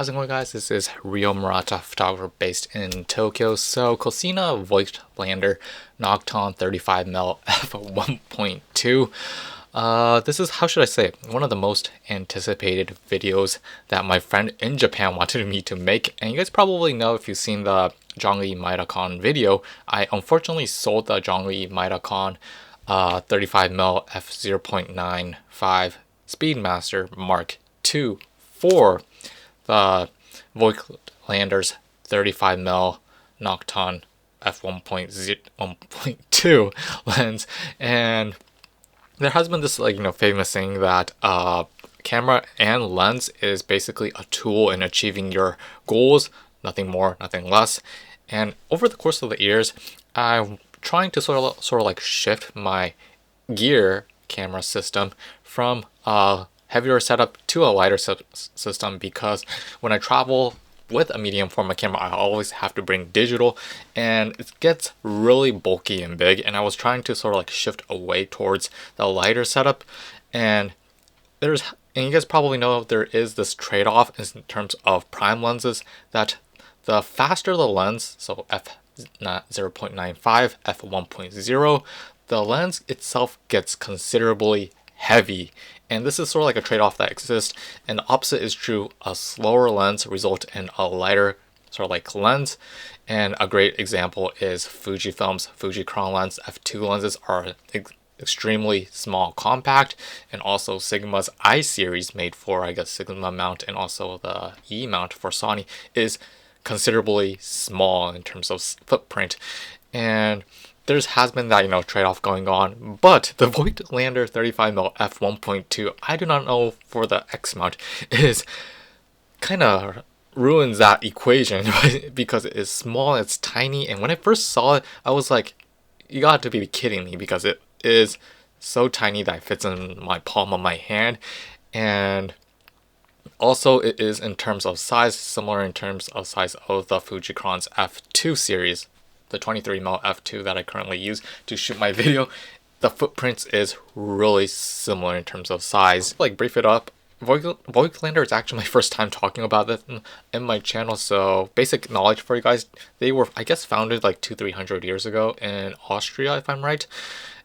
How's it going, guys? This is Ryo Murata, photographer based in Tokyo. So Cosina Voigtlander Nocton 35mm F1.2. This is, how should I say it, one of the most anticipated videos that my friend in Japan wanted me to make. And you guys probably know, if you've seen the Zhongyi Mitakon video, I unfortunately sold the Zhongyi Mitakon 35mm F0.95 Speedmaster Mark II for the Voigtlander's 35mm Nocton F1.2 lens. And there has been this famous saying that camera and lens is basically a tool in achieving your goals, nothing more, nothing less. And over the course of the years, I'm trying to sort of shift my gear camera system from heavier setup to a lighter system, because when I travel with a medium format camera, I always have to bring digital, and it gets really bulky and big. And I was trying to sort of shift away towards the lighter setup, and you guys probably know there is this trade-off in terms of prime lenses, that the faster the lens, so f0.95, f1.0, the lens itself gets considerably heavy. And this is sort of like a trade-off that exists, and the opposite is true. A slower lens results in a lighter sort of lens. And a great example is Fujifilm's Fujicron lens. F2 lenses are extremely small, compact, and also Sigma's I series, made for Sigma mount, and also the E mount for Sony, is considerably small in terms of footprint. And there has been that trade-off going on. But the Voigtlander 35mm f1.2, I do not know for the X mount, is kind of ruins that equation because it is small, it's tiny. And when I first saw it, I was like, you got to be kidding me, because it is so tiny that it fits in my palm of my hand. And also, it is, in terms of size, similar in terms of size of the Fujicron's F2 series, the 23mm F2 that I currently use to shoot my video. The footprint is really similar in terms of size. Brief it up, Voigtlander is actually my first time talking about this in my channel, so basic knowledge for you guys. They were, I guess, founded 200-300 years ago in Austria, if I'm right.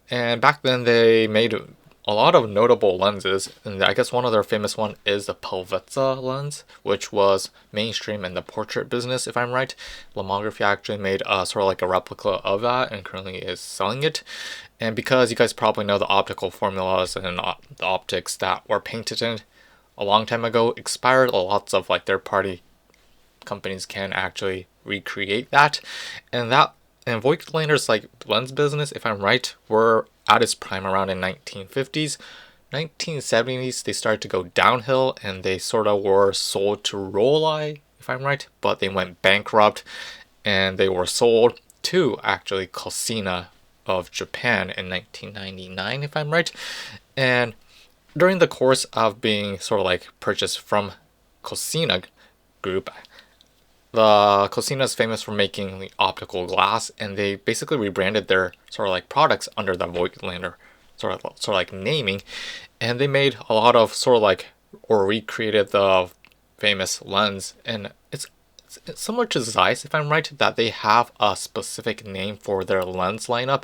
And back then they made a lot of notable lenses, and I guess one of their famous one is the Pelvezza lens, which was mainstream in the portrait business, if I'm right. Lomography actually made sort of a replica of that and currently is selling it. And because you guys probably know the optical formulas and the optics that were painted in a long time ago expired, lots of third-party companies can actually recreate that. And Voigtlander's lens business, if I'm right, were at its prime around in 1950s. 1970s, they started to go downhill, and they sort of were sold to Rollei, if I'm right, but they went bankrupt, and they were sold to actually Cosina of Japan in 1999, if I'm right. And during the course of being sort of purchased from Cosina Group, the Cosina is famous for making the optical glass, and they basically rebranded their sort of products under the Voigtlander sort of naming, and they made a lot of sort of or recreated the famous lens. And it's similar to Zeiss, if I'm right, that they have a specific name for their lens lineup.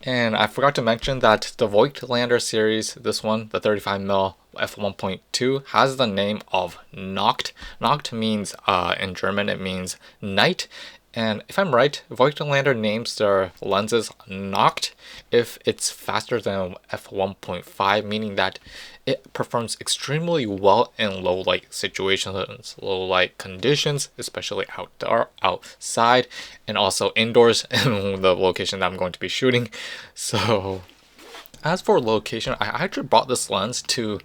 And I forgot to mention that the Voigtlander series, this one, the 35mm f1.2, has the name of Nacht. Nacht means, in German, it means night. And if I'm right, Voigtlander names their lenses Nacht if it's faster than f1.5, meaning that it performs extremely well in low light situations, low light conditions, especially outside, and also indoors in the location that I'm going to be shooting. So as for location, I actually brought this lens to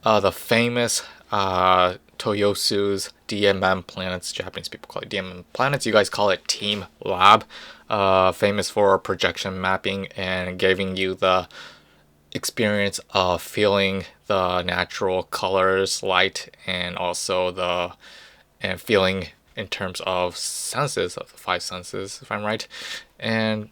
the famous Toyosu's DMM Planets. Japanese people call it DMM Planets. You guys call it Team Lab. Famous for projection mapping and giving you the experience of feeling the natural colors, light, and also feeling in terms of senses, of the five senses, if I'm right. And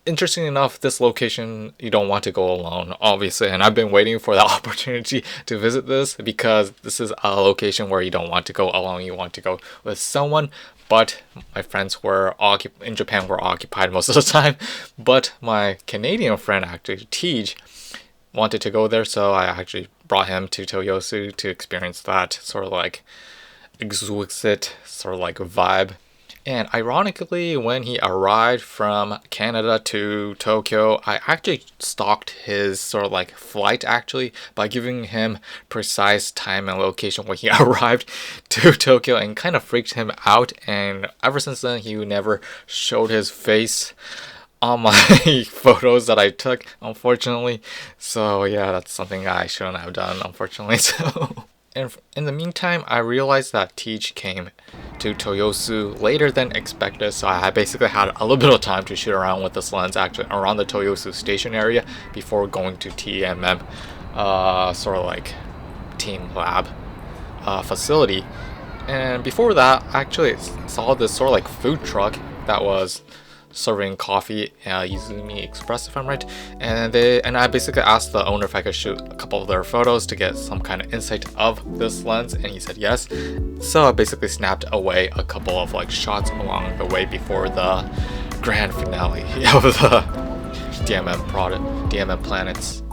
interesting enough, this location you don't want to go alone, obviously, and I've been waiting for that opportunity to visit this because this is a location where you don't want to go alone. You want to go with someone. But my friends were in Japan were occupied most of the time. But my Canadian friend, actually, Tej, wanted to go there, so I actually brought him to Toyosu to experience that sort of like exquisite sort of like vibe. And ironically, when he arrived from Canada to Tokyo, I actually stalked his sort of like flight actually by giving him precise time and location when he arrived to Tokyo, and kind of freaked him out. And ever since then, he never showed his face on my photos that I took, unfortunately. So yeah, that's something I shouldn't have done, unfortunately. So. And in the meantime, I realized that Teach came to Toyosu later than expected, so I basically had a little bit of time to shoot around with this lens actually around the Toyosu station area before going to DMM, sort of like team lab facility. And before that, I actually saw this sort of like food truck that was serving coffee, Izumi Express if I'm right, and I basically asked the owner if I could shoot a couple of their photos to get some kind of insight of this lens, and he said yes. So I basically snapped away a couple of like shots along the way before the grand finale of the DMM Planets.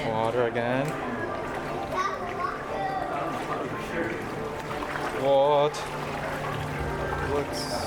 Water again. What? What's...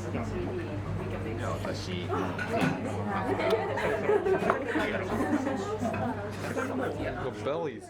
The bellies.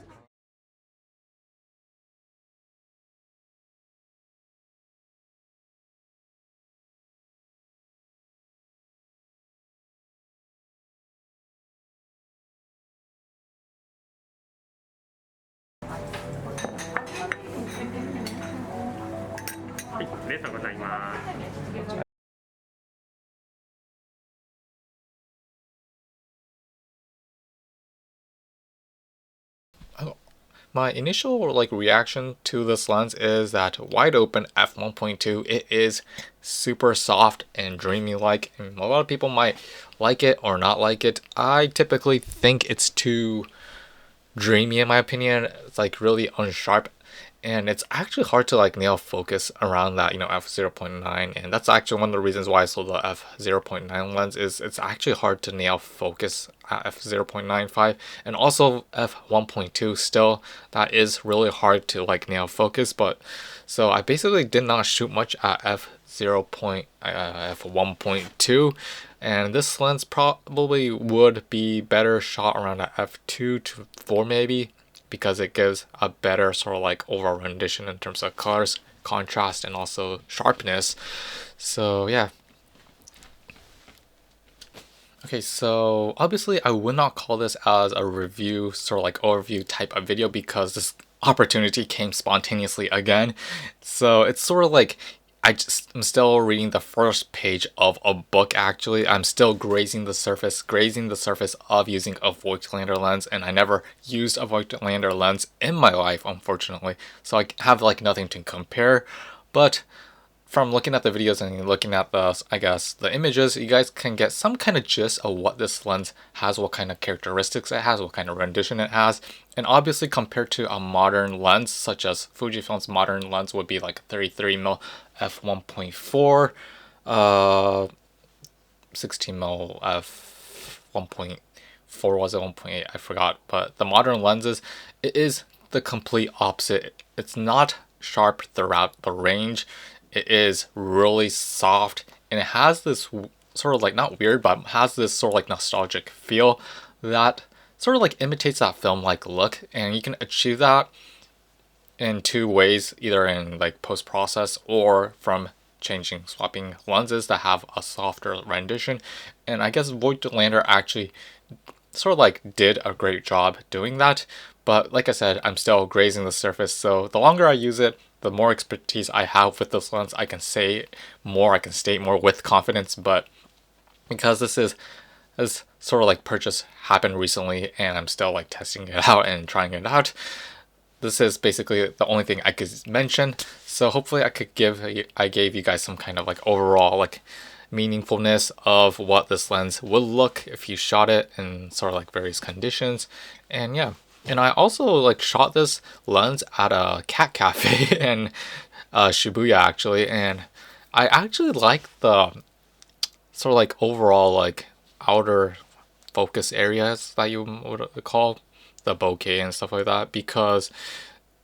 My initial reaction to this lens is that wide open f1.2, it is super soft and dreamy like, and a lot of people might like it or not like it. I typically think it's too dreamy in my opinion. It's really unsharp, and it's actually hard to nail focus around that f0.9, and that's actually one of the reasons why I sold the f0.9 lens. Is it's actually hard to nail focus at f0.95, and also f1.2 still, that is really hard to nail focus. But so I basically did not shoot much at f1.2, and this lens probably would be better shot around at f2 to 4 maybe, because it gives a better overall rendition in terms of colors, contrast, and also sharpness. So yeah. Okay, so obviously I would not call this as a review, overview type of video, because this opportunity came spontaneously again. So it's I'm still reading the first page of a book actually. I'm still grazing the surface of using a Voigtlander lens, and I never used a Voigtlander lens in my life, unfortunately. So I have nothing to compare. But from looking at the videos and looking at the images, you guys can get some kind of gist of what this lens has, what kind of characteristics it has, what kind of rendition it has. And obviously compared to a modern lens, such as Fujifilm's modern lens would be 33mm F1.4, 16mm F1.4, was it 1.8? I forgot. But the modern lenses, it is the complete opposite. It's not sharp throughout the range. It is really soft, and it has this not weird, but has this nostalgic feel that imitates that film-like look. And you can achieve that in two ways, either in post-process or from swapping lenses that have a softer rendition. And I guess Voigtlander actually did a great job doing that. But like I said, I'm still grazing the surface, so the longer I use it, the more expertise I have with this lens. I can say more, I can state more with confidence. But because this purchase happened recently, and I'm still testing it out and trying it out, this is basically the only thing I could mention. So hopefully I gave you guys some kind of overall meaningfulness of what this lens would look if you shot it in various conditions. And yeah. And I also shot this lens at a cat cafe in Shibuya actually, and I actually like the overall outer focus areas that you would call the bokeh and stuff like that, because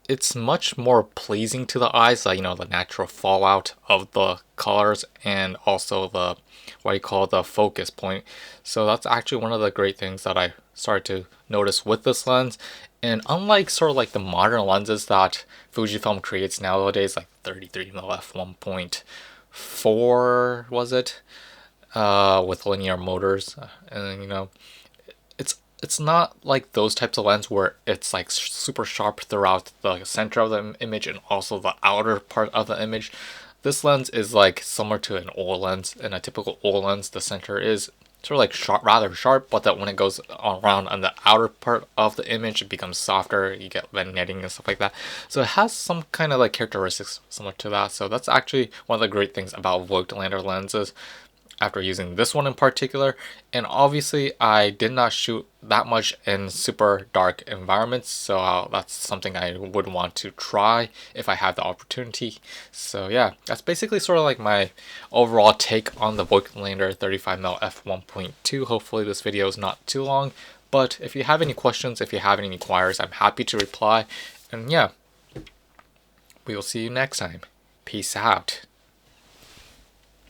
it's much more pleasing to the eyes, the natural fallout of the colors, and also the the focus point. So that's actually one of the great things that I started to notice with this lens. And unlike the modern lenses that Fujifilm creates nowadays, 33mm f1.4 was it, with linear motors, and it's not like those types of lens where it's super sharp throughout the center of the image and also the outer part of the image. This lens is similar to an oil lens. In a typical oil lens, the center is sharp, rather sharp, but that when it goes around on the outer part of the image, it becomes softer. You get vignetting and stuff like that. So it has some kind of characteristics similar to that. So that's actually one of the great things about Voigtlander lenses after using this one in particular. And obviously I did not shoot that much in super dark environments, so that's something I would want to try if I have the opportunity. So yeah, that's basically my overall take on the Voigtlander 35mm f1.2. Hopefully this video is not too long, but if you have any questions, if you have any inquiries, I'm happy to reply. And yeah, we will see you next time. Peace out.